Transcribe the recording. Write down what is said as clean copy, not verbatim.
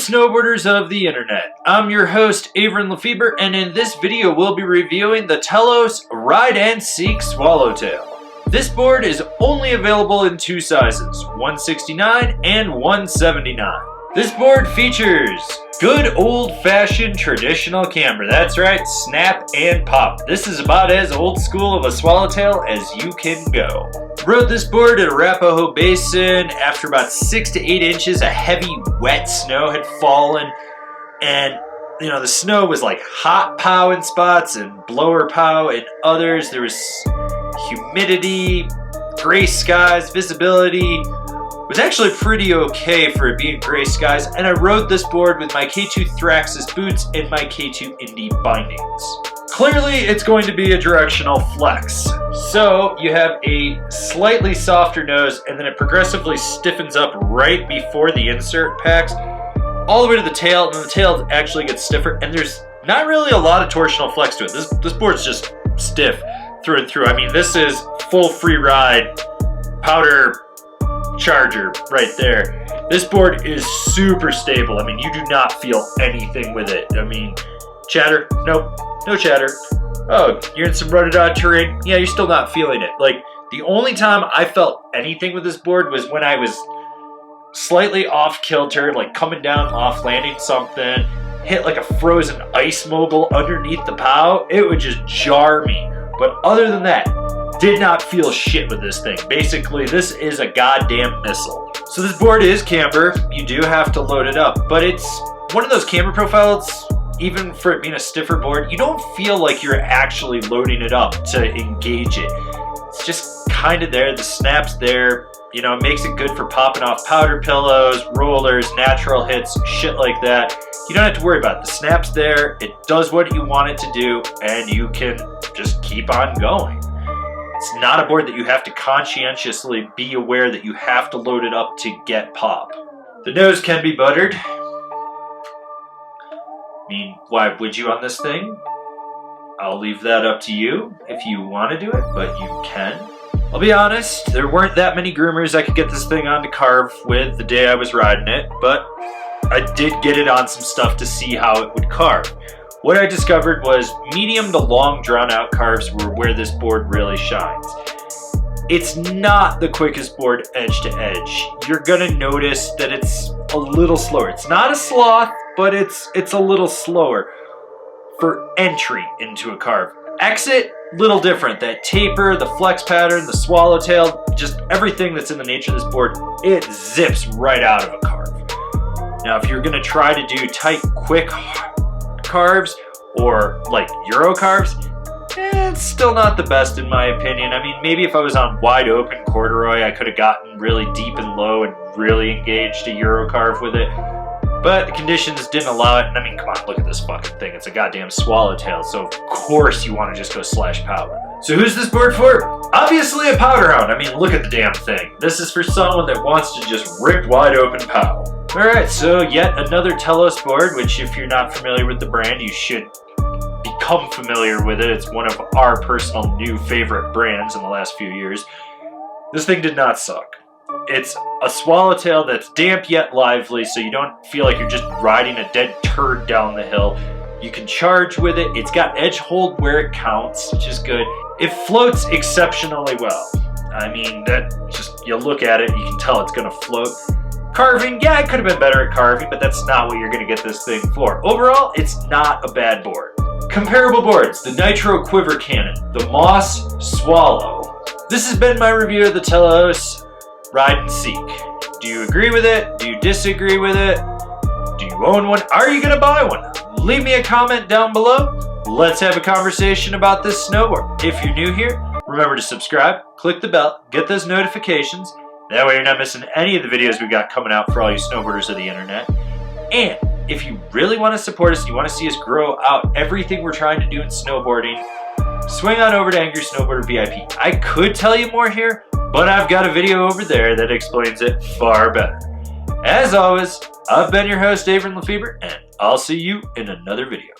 snowboarders of the internet. I'm your host, Avran LeFeber, and in this video we'll be reviewing the Telos Ride and Seek Swallowtail. This board is only available in two sizes, 169 and 179. This board features good old-fashioned traditional camber. That's right, snap and pop. This is about as old school of a swallowtail as you can go. Rode this board at Arapahoe Basin. After about 6 to 8 inches of heavy, wet snow had fallen, and the snow was like hot pow in spots and blower pow in others. There was humidity, gray skies, visibility was actually pretty okay for it being gray skies, and I rode this board with my K2 Thraxis boots and my K2 Indy bindings. Clearly, it's going to be a directional flex. So you have a slightly softer nose, and then it progressively stiffens up right before the insert packs, all the way to the tail, and then the tail actually gets stiffer, and there's not really a lot of torsional flex to it. This board's just stiff through and through. I mean, this is full free ride, powder charger right there. This board is super stable. I mean, you do not feel anything with it. I mean, chatter? Nope, no chatter. Oh, you're in some rutted out terrain? Yeah, you're still not feeling it. Like, the only time I felt anything with this board was when I was slightly off kilter, like coming down off landing something, hit like a frozen ice mogul underneath the pow. It would just jar me. But other than that, did not feel shit with this thing. Basically, this is a goddamn missile. So this board is camber. You do have to load it up, but it's one of those camber profiles, even for it being a stiffer board, you don't feel like you're actually loading it up to engage it. It's just kind of there. The snap's there. It makes it good for popping off powder pillows, rollers, natural hits, shit like that. You don't have to worry about it. The snap's there. It does what you want it to do, and you can just keep on going. It's not a board that you have to conscientiously be aware that you have to load it up to get pop. The nose can be buttered. I mean, why would you on this thing? I'll leave that up to you if you want to do it, but you can. I'll be honest, there weren't that many groomers I could get this thing on to carve with the day I was riding it, but I did get it on some stuff to see how it would carve. What I discovered was medium to long drawn out carves were where this board really shines. It's not the quickest board edge to edge. You're gonna notice that it's a little slower. It's not a sloth, but it's a little slower for entry into a carve. Exit, little different. That taper, the flex pattern, the swallowtail, just everything that's in the nature of this board, it zips right out of a carve. Now, if you're gonna try to do tight, quick carves or like Euro carves, it's still not the best in my opinion. I mean, maybe if I was on wide open corduroy, I could have gotten really deep and low and really engaged a Euro carve with it. But the conditions didn't allow it. And I mean, come on, look at this fucking thing. It's a goddamn swallowtail. So of course you want to just go slash pow with it. So who's this board for? Obviously a powder hound. I mean, look at the damn thing. This is for someone that wants to just rip wide open pow. Alright, so yet another Telos board, which if you're not familiar with the brand, you should become familiar with it. It's one of our personal new favorite brands in the last few years. This thing did not suck. It's a swallowtail that's damp yet lively, so you don't feel like you're just riding a dead turd down the hill. You can charge with it. It's got edge hold where it counts, which is good. It floats exceptionally well. I mean, you look at it, you can tell it's gonna float. Carving, yeah, it could have been better at carving, but that's not what you're going to get this thing for. Overall, it's not a bad board. Comparable boards, the Nitro Quiver Cannon, the Moss Swallow. This has been my review of the Telos Ride and Seek. Do you agree with it? Do you disagree with it? Do you own one? Are you going to buy one? Leave me a comment down below. Let's have a conversation about this snowboard. If you're new here, remember to subscribe, click the bell, get those notifications. That way you're not missing any of the videos we got coming out for all you snowboarders of the internet. And if you really want to support us and you want to see us grow out everything we're trying to do in snowboarding, swing on over to Angry Snowboarder VIP. I could tell you more here, but I've got a video over there that explains it far better. As always, I've been your host, Avran LeFeber, and I'll see you in another video.